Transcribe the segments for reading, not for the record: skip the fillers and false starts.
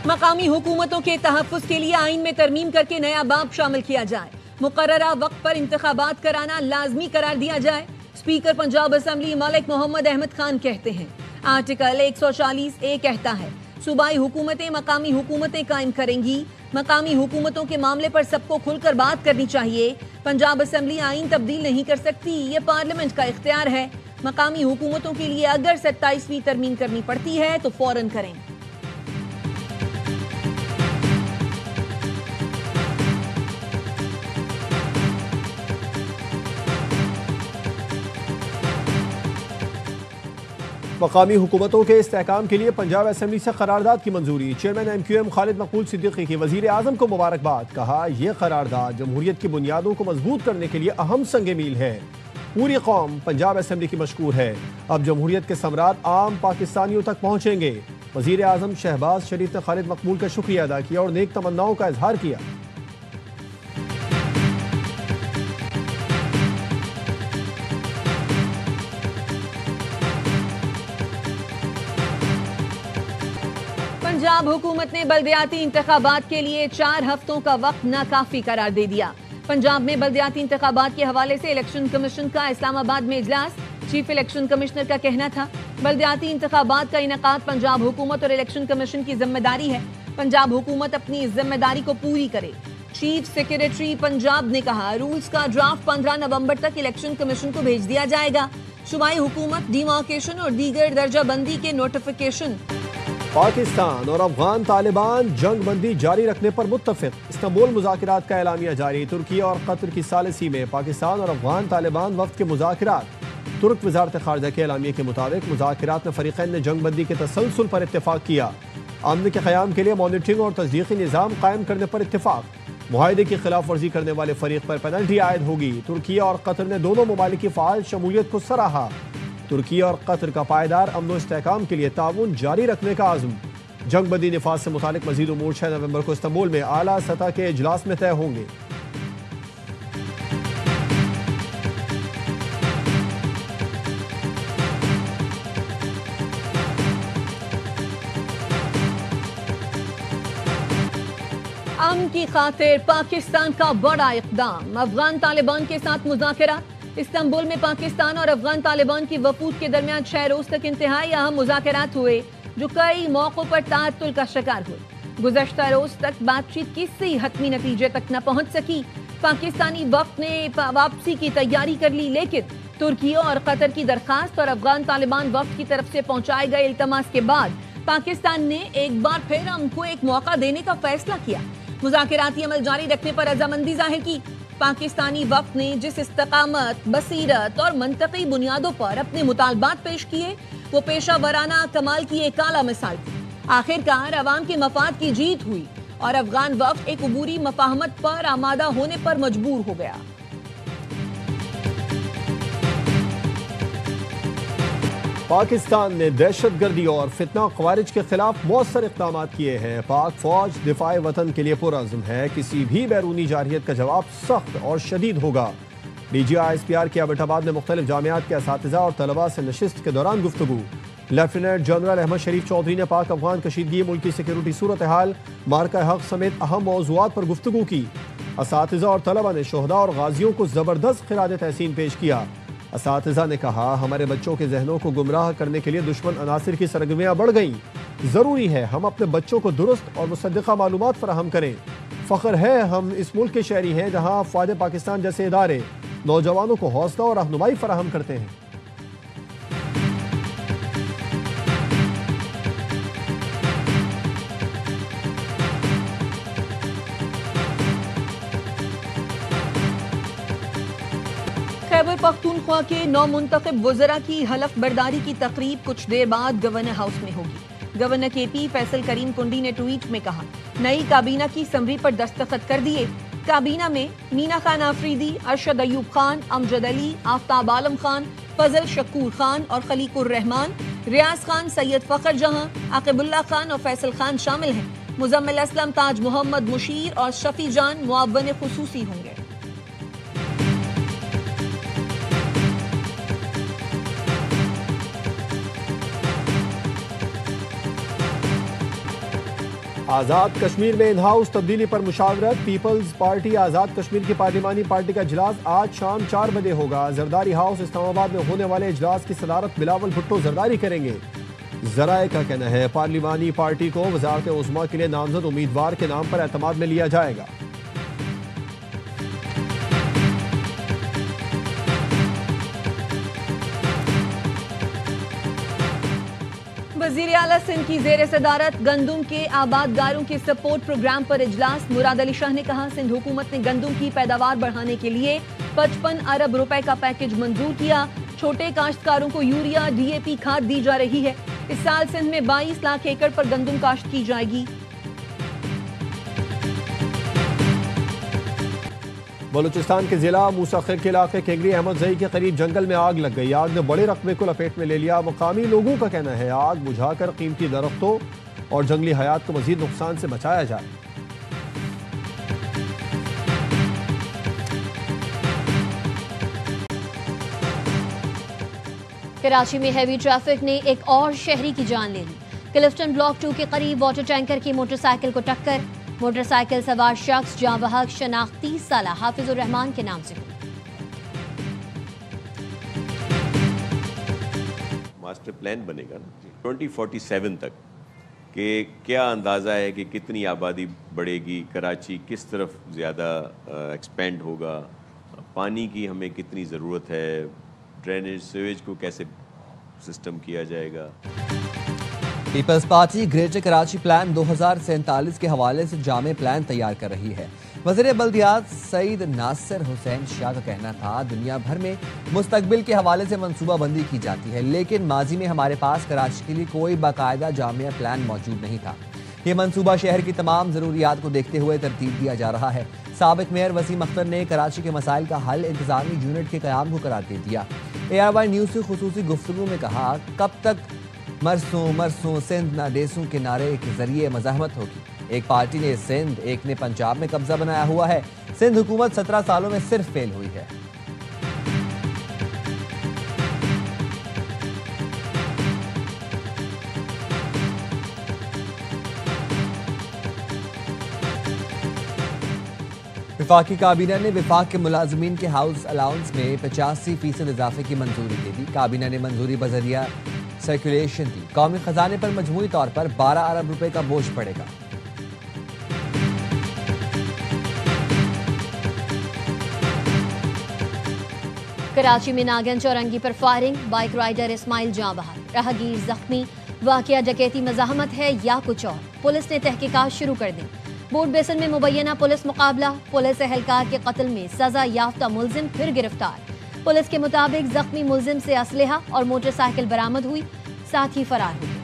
مقامی حکومتوں کے تحفظ کے لیے آئین میں ترمیم کر کے نیا باب شامل کیا جائے، مقررہ وقت پر انتخابات کرانا لازمی قرار دیا جائے، اسپیکر پنجاب اسمبلی ملک محمد احمد خان کہتے ہیں۔ آرٹیکل 140A کہتا ہے صوبائی حکومتیں مقامی حکومتیں قائم کریں گی، مقامی حکومتوں کے معاملے پر سب کو کھل کر بات کرنی چاہیے، پنجاب اسمبلی آئین تبدیل نہیں کر سکتی، یہ پارلیمنٹ کا اختیار ہے، مقامی حکومتوں کے لیے اگر 27ویں ترمیم کرنی پڑتی ہے تو فوراً کریں۔ مقامی حکومتوں کے استحکام کے لیے پنجاب اسمبلی سے قرارداد کی منظوری، چیئرمین MQM خالد مقبول صدیقی کی وزیر اعظم کو مبارکباد، کہا یہ قرارداد جمہوریت کی بنیادوں کو مضبوط کرنے کے لیے اہم سنگ میل ہے، پوری قوم پنجاب اسمبلی کی مشکور ہے، اب جمہوریت کے ثمرات عام پاکستانیوں تک پہنچیں گے۔ وزیر اعظم شہباز شریف نے خالد مقبول کا شکریہ ادا کیا اور نیک تمناؤں کا اظہار کیا۔ پنجاب حکومت نے بلدیاتی انتخابات کے لیے 4 ہفتوں کا وقت ناکافی قرار دے دیا۔ پنجاب میں بلدیاتی انتخابات کے حوالے سے الیکشن کمیشن کا اسلام آباد میں اجلاس، چیف الیکشن کمشنر کا کہنا تھا بلدیاتی انتخابات کا انعقاد پنجاب حکومت اور الیکشن کمیشن کی ذمہ داری ہے، پنجاب حکومت اپنی ذمہ داری کو پوری کرے۔ چیف سیکریٹری پنجاب نے کہا رولز کا ڈرافٹ 15 نومبر تک الیکشن کمیشن کو بھیج دیا جائے گا، صوبائی حکومت ڈیمارکیشن اور دیگر درجہ بندی کے نوٹیفیکیشن۔ پاکستان اور افغان طالبان جنگ بندی جاری رکھنے پر متفق، استنبول مذاکرات کا اعلامیہ جاری، ترکی اور قطر کی ثالثی میں پاکستان اور افغان طالبان وفد کے مذاکرات۔ ترک وزارت خارجہ کے اعلامیے کے مطابق مذاکرات میں فریقین نے جنگ بندی کے تسلسل پر اتفاق کیا، امن کے قیام کے لیے مانیٹرنگ اور تصدیقی نظام قائم کرنے پر اتفاق، معاہدے کی خلاف ورزی کرنے والے فریق پر پینلٹی عائد ہوگی۔ ترکی اور قطر نے دونوں ممالک کی فعال شمولیت کو سراہا، ترکی اور قطر کا پائیدار امن و استحکام کے لیے تعاون جاری رکھنے کا عزم۔ جنگ بندی نفاذ سے متعلق مزید امور 6 نومبر کو استنبول میں اعلیٰ سطح کے اجلاس میں طے ہوں گے۔ امن کی خاطر پاکستان کا بڑا اقدام، افغان طالبان کے ساتھ مذاکرات۔ استنبول میں پاکستان اور افغان طالبان کی وفود کے درمیان 6 روز تک انتہائی اہم مذاکرات ہوئے جو کئی موقعوں پر تعطل کا شکار ہوئے۔ گزشتہ روز تک بات چیت کسی حتمی نتیجے تک نہ پہنچ سکی، پاکستانی وفد نے واپسی کی تیاری کر لی، لیکن ترکی اور قطر کی درخواست اور افغان طالبان وفد کی طرف سے پہنچائے گئے التماس کے بعد پاکستان نے ایک بار پھر ہم کو ایک موقع دینے کا فیصلہ کیا، مذاکراتی عمل جاری رکھنے پر رضامندی ظاہر کی۔ پاکستانی وفد نے جس استقامت، بصیرت اور منطقی بنیادوں پر اپنے مطالبات پیش کیے وہ پیشہ ورانہ کمال کی ایک اعلیٰ مثال تھی۔ آخرکار عوام کے مفاد کی جیت ہوئی اور افغان وفد ایک عبوری مفاہمت پر آمادہ ہونے پر مجبور ہو گیا۔ پاکستان نے دہشت گردی اور فتنہ خوارج کے خلاف مؤثر اقدامات کیے ہیں، پاک فوج دفاع وطن کے لیے پرعزم ہے، کسی بھی بیرونی جارحیت کا جواب سخت اور شدید ہوگا۔ DGI ISPR کے ایبٹ آباد میں مختلف جامعات کے اساتذہ اور طلباء سے نشست کے دوران گفتگو۔ لیفٹیننٹ جنرل احمد شریف چودھری نے پاک افغان کشیدگی، ملکی سیکیورٹی صورتحال، مارکہ حق سمیت اہم موضوعات پر گفتگو کی۔ اساتذہ اور طلباء نے شہداء اور غازیوں کو زبردست خراج تحسین پیش کیا۔ اساتذہ نے کہا ہمارے بچوں کے ذہنوں کو گمراہ کرنے کے لیے دشمن عناصر کی سرگرمیاں بڑھ گئیں، ضروری ہے ہم اپنے بچوں کو درست اور مصدقہ معلومات فراہم کریں۔ فخر ہے ہم اس ملک کے شہری ہیں جہاں افواج پاکستان جیسے ادارے نوجوانوں کو حوصلہ اور رہنمائی فراہم کرتے ہیں۔ خیبر پختونخوا کے 9 منتخب وزراء کی حلف برداری کی تقریب کچھ دیر بعد گورنر ہاؤس میں ہوگی۔ گورنر KP فیصل کریم کنڈی نے ٹویٹ میں کہا نئی کابینہ کی سمری پر دستخط کر دیے۔ کابینہ میں مینا خان آفریدی، ارشد ایوب خان، امجد علی، آفتاب عالم خان، فضل شکور خان اور خلیق الرحمان، ریاض خان، سید فخر جہاں، عاقب اللہ خان اور فیصل خان شامل ہیں۔ مزمل اسلم، تاج محمد مشیر اور شفیع جان معاون خصوصی ہوں گے۔ آزاد کشمیر میں ان ہاؤس تبدیلی پر مشاورت. پیپلز پارٹی آزاد کشمیر کی پارلیمانی پارٹی کا اجلاس آج شام 4 بجے ہوگا. زرداری ہاؤس اسلام آباد میں ہونے والے اجلاس کی صدارت بلاول بھٹو زرداری کریں گے. ذرائع کا کہنا ہے پارلیمانی پارٹی کو وزارت عظمیٰ کے لیے نامزد امیدوار کے نام پر اعتماد میں لیا جائے گا. وزیر اعلیٰ سندھ کی زیر صدارت گندم کے آبادگاروں کے سپورٹ پروگرام پر اجلاس. مراد علی شاہ نے کہا سندھ حکومت نے گندم کی پیداوار بڑھانے کے لیے 55 ارب روپے کا پیکج منظور کیا. چھوٹے کاشتکاروں کو یوریا ڈی اے پی کھاد دی جا رہی ہے. اس سال سندھ میں 22 لاکھ ایکڑ پر گندم کاشت کی جائے گی. بلوچستان کے ضلع موسیٰ خیل کے علاقے کینگری احمد زئی کے قریب جنگل میں آگ لگ گئی. آگ نے بڑے رقبے کو لپیٹ میں لے لیا. مقامی لوگوں کا کہنا ہے آگ بجھا کر قیمتی درختوں اور جنگلی حیات کو مزید نقصان سے بچایا جائے. کراچی میں ہیوی ٹریفک نے ایک اور شہری کی جان لے لی. کلفٹن بلاک 2 کے قریب واٹر ٹینکر کی موٹر سائیکل کو ٹکر. موٹر سائیکل سوار شخص جاں بحق شناخت 30 سالہ حافظ الرحمان کے نام سے ہوئی. ماسٹر پلان بنے گا نا 2047 تک کہ کیا اندازہ ہے کہ کتنی آبادی بڑھے گی, کراچی کس طرف زیادہ ایکسپینڈ ہوگا, پانی کی ہمیں کتنی ضرورت ہے, ڈرینیج سیویج کو کیسے سسٹم کیا جائے گا. پیپلز پارٹی گریٹر کراچی پلان 2047 کے حوالے سے جامع پلان تیار کر رہی ہے. وزیر بلدیات سعید ناصر حسین شاہ کا کہنا تھا دنیا بھر میں مستقبل کے حوالے سے منصوبہ بندی کی جاتی ہے, لیکن ماضی میں ہمارے پاس کراچی کے لیے کوئی باقاعدہ جامع پلان موجود نہیں تھا. یہ منصوبہ شہر کی تمام ضروریات کو دیکھتے ہوئے ترتیب دیا جا رہا ہے. سابق میئر وسیم اختر نے کراچی کے مسائل کا حل انتظامی یونٹ کے قیام کو قرار دے دیا. ARY نیوز سے خصوصی گفتگو میں کہا کب تک مرسوں سندھ نہ ڈیسوں کے نعرے کے ذریعے مزاحمت ہوگی. ایک پارٹی نے سندھ, ایک نے پنجاب میں قبضہ بنایا ہوا ہے. سندھ حکومت 17 سالوں میں صرف فیل ہوئی ہے. وفاقی کابینہ نے وفاق کے ملازمین کے ہاؤس الاؤنس میں 85% اضافے کی منظوری دے دی. کابینہ نے منظوری بذریعہ سرکولیشن دی. قومی خزانے پر مجموعی طور پر 12 ارب روپے کا بوجھ پڑے گا. کراچی میں ناگن چورنگی پر فائرنگ, بائیک رائیڈر اسماعیل جاں بحق, راہگیر زخمی. واقعہ ڈکیتی مزاحمت ہے یا کچھ اور, پولیس نے تحقیقات شروع کر دی. بورڈ بیسن میں مبینہ پولیس مقابلہ, پولیس اہلکار کے قتل میں سزا یافتہ ملزم پھر گرفتار. پولیس کے مطابق زخمی ملزم سے اسلحہ اور موٹر سائیکل برآمد ہوئی, ساتھ ہی فرار ہو گیا.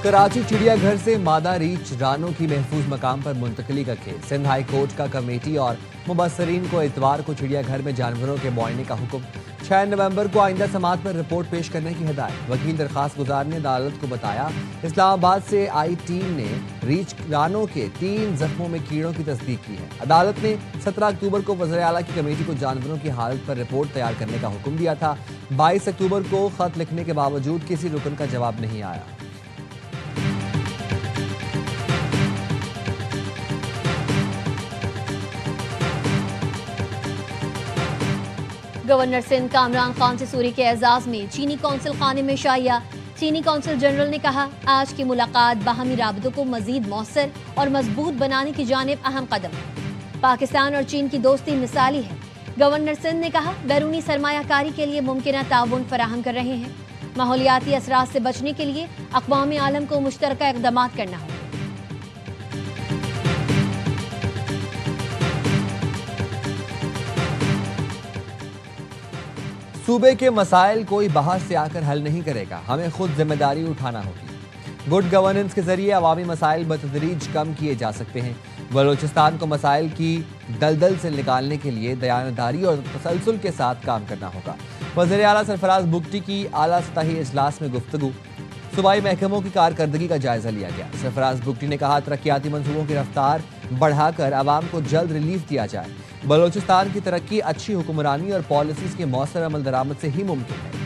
کراچی چڑیا گھر سے مادہ ریچھ رانوں کی محفوظ مقام پر منتقلی کا کیس. سندھ ہائی کورٹ کا کمیٹی اور مبصرین کو اتوار کو چڑیا گھر میں جانوروں کے معائنے کا حکم. 6 نومبر کو آئندہ سماعت پر رپورٹ پیش کرنے کی ہدایت. وکیل درخواست گزار نے عدالت کو بتایا اسلام آباد سے آئی ٹیم نے ریچھ رانوں کے 3 زخموں میں کیڑوں کی تصدیق کی ہے. عدالت نے 17 اکتوبر کو وزیر اعلیٰ کی کمیٹی کو جانوروں کی حالت پر رپورٹ تیار کرنے کا حکم دیا تھا. 22 اکتوبر کو خط لکھنے کے باوجود کسی رکن کا جواب نہیں آیا. گورنر سندھ کامران خان سسوری کے اعزاز میں چینی قونصل خانے میں شائیہ. چینی قونصل جنرل نے کہا آج کی ملاقات باہمی رابطوں کو مزید مؤثر اور مضبوط بنانے کی جانب اہم قدم ہے. پاکستان اور چین کی دوستی مثالی ہے. گورنر سندھ نے کہا بیرونی سرمایہ کاری کے لیے ممکنہ تعاون فراہم کر رہے ہیں. ماحولیاتی اثرات سے بچنے کے لیے اقوام عالم کو مشترکہ اقدامات کرنا ہوگا. صوبے کے مسائل کوئی باہر سے آ کر حل نہیں کرے گا, ہمیں خود ذمہ داری اٹھانا ہوگی. گڈ گورننس کے ذریعے عوامی مسائل بتدریج کم کیے جا سکتے ہیں. بلوچستان کو مسائل کی دلدل سے نکالنے کے لیے دیانتداری اور تسلسل کے ساتھ کام کرنا ہوگا. وزیر اعلیٰ سرفراز بگٹی کی اعلیٰ سطحی اجلاس میں گفتگو. صوبائی محکموں کی کارکردگی کا جائزہ لیا گیا۔ سرفراز بگٹی نے کہا ترقیاتی منصوبوں کی رفتار بڑھا کر عوام کو جلد ریلیف دیا جائے۔ بلوچستان کی ترقی اچھی حکمرانی اور پالیسیز کے مؤثر عمل درآمد سے ہی ممکن ہے۔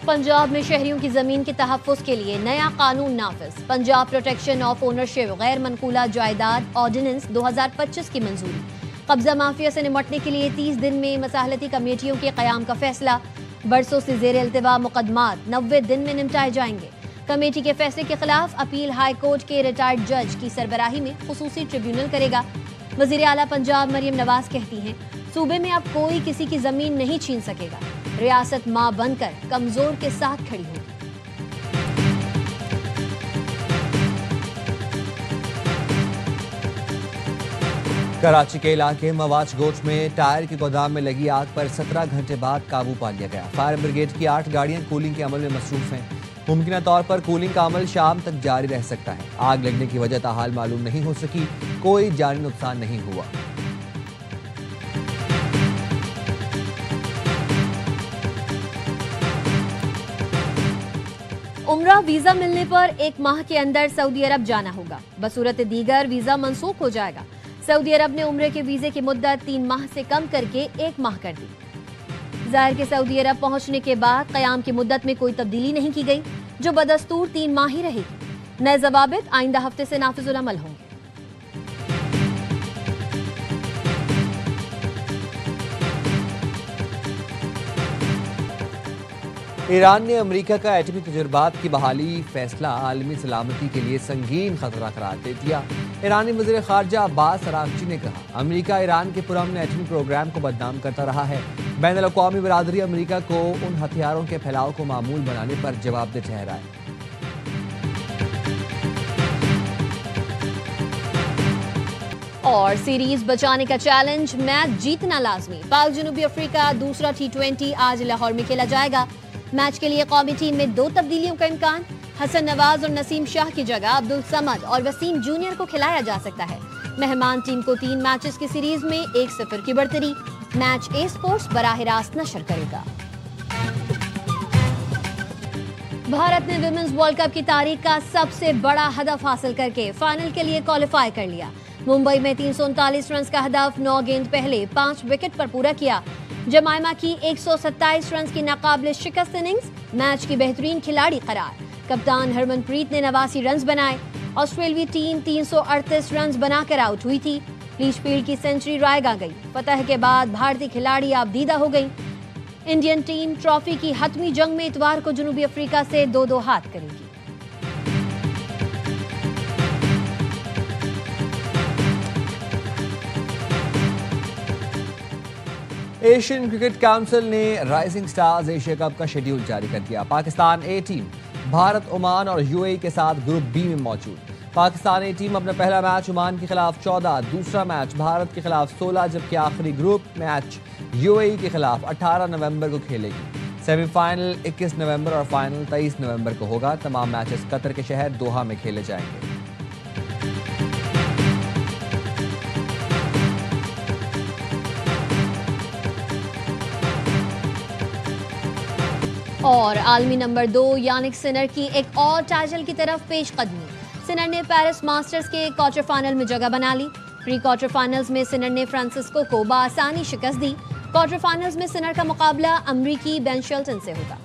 پنجاب میں شہریوں کی زمین کے تحفظ کے لیے نیا قانون نافذ۔ پنجاب پروٹیکشن آف اونرشپ غیر منقولہ جائیداد آرڈیننس 2025 کی منظوری۔ قبضہ مافیا سے نمٹنے کے لیے 30 دن میں مصالحتی کمیٹیوں کے قیام کا فیصلہ۔ برسوں سے زیر التوا مقدمات 90 دن میں نمٹائے جائیں گے۔ کمیٹی کے فیصلے کے خلاف اپیل ہائی کورٹ کے ریٹائرڈ جج کی سربراہی میں خصوصی ٹریبیونل کرے گا۔ وزیر اعلیٰ پنجاب مریم نواز کہتی ہیں صوبے میں اب کوئی کسی کی زمین نہیں چھین سکے گا، ریاست ماں بن کر کمزور کے ساتھ کھڑی ہوگی۔ کراچی کے علاقے مواج گوٹ میں ٹائر کے گودام میں لگی آگ پر 17 گھنٹے بعد قابو پا لیا گیا۔ فائر بریگیڈ کی 8 گاڑیاں کولنگ کے عمل میں مصروف ہیں۔ ممکنہ طور پر کولنگ کا عمل شام تک جاری رہ سکتا ہے۔ آگ لگنے کی وجہ تاحال معلوم نہیں ہو سکی، کوئی جانی نقصان نہیں ہوا۔ عمرہ ویزا ملنے پر 1 ماہ کے اندر سعودی عرب جانا ہوگا، بصورت دیگر ویزا منسوخ ہو جائے گا۔ سعودی عرب نے عمرے کے ویزے کی مدت 3 ماہ سے کم کر کے 1 ماہ کر دی۔ ظاہر کہ سعودی عرب پہنچنے کے بعد قیام کی مدت میں کوئی تبدیلی نہیں کی گئی، جو بدستور 3 ماہ ہی رہے گی۔ نئے ضوابط آئندہ ہفتے سے نافذ العمل ہوں گے۔ ایران نے امریکہ کا ایٹمی تجربات کی بحالی فیصلہ عالمی سلامتی کے لیے سنگین خطرہ قرار دے دیا۔ ایرانی وزیر خارجہ عباس اراغچی نے کہا امریکہ ایران کے پرامن ایٹمی پروگرام کو بدنام کرتا رہا ہے۔ بین الاقوامی برادری امریکہ کو ان ہتھیاروں کے پھیلاؤ کو معمول بنانے پر جواب دہ ٹھہرا ہے۔ اور سیریز بچانے کا چیلنج، میچ جیتنا لازمی۔ پاک جنوبی افریقہ دوسرا T20 آج لاہور میں کھیلا جائے گا۔ میچ کے لیے قومی ٹیم میں 2 تبدیلیوں کا امکان۔ حسن نواز اور نسیم شاہ کی جگہ عبدالصمد اور وسیم جونیئر کو کھلایا جا سکتا ہے۔ مہمان ٹیم کو 3 میچز کی سیریز میں 1-0 کی برتری۔ میچ اے سپورٹس براہ راست نشر کرے گا۔ بھارت نے ویمنز ورلڈ کپ کی تاریخ کا سب سے بڑا ہدف حاصل کر کے فائنل کے لیے کوالیفائی کر لیا۔ ممبئی میں 339 رنز کا ہدف 9 گیند پہلے 5 وکٹ پر پورا کیا۔ جمائما کی 127 رنز کی ناقابل شکست اننگز میچ کی بہترین کھلاڑی قرار۔ کپتان ہرمن پریت نے 89 رنز بنائے۔ آسٹریلوی ٹیم 338 رنز بنا کر آؤٹ ہوئی تھی۔ لیچ فیلڈ کی سینچری رائے گا گئی۔ فتح کے بعد بھارتی کھلاڑی آبدیدہ ہو گئی۔ انڈین ٹیم ٹرافی کی حتمی جنگ میں اتوار کو جنوبی افریقہ سے 2-2 ہاتھ کرے گی۔ ایشین کرکٹ کونسل نے رائزنگ سٹارز ایشیا کپ کا شیڈیول جاری کر دیا۔ Pakistan a team Bharat, Oman اور UAE کے ساتھ گروپ بی میں موجود۔ پاکستان اے ٹیم اپنا پہلا میچ عمان کے خلاف 14، دوسرا میچ بھارت کے خلاف 16، جبکہ آخری گروپ میچ UAE کے خلاف 18 نومبر کو کھیلے گی۔ سیمی فائنل 21 نومبر اور فائنل 23 نومبر کو ہوگا۔ تمام میچز قطر کے شہر دوحہ میں کھیلے جائیں گے۔ اور عالمی نمبر 2 یانک سنر کی ایک اور ٹائٹل کی طرف پیش قدمی۔ سنر نے پیرس ماسٹرز کے کوارٹر فائنل میں جگہ بنا لی۔ پری کوارٹر فائنلز میں سنر نے فرانسسکو کو بآسانی شکست دی۔ کوارٹر فائنلز میں سنر کا مقابلہ امریکی بین شیلٹن سے ہوگا۔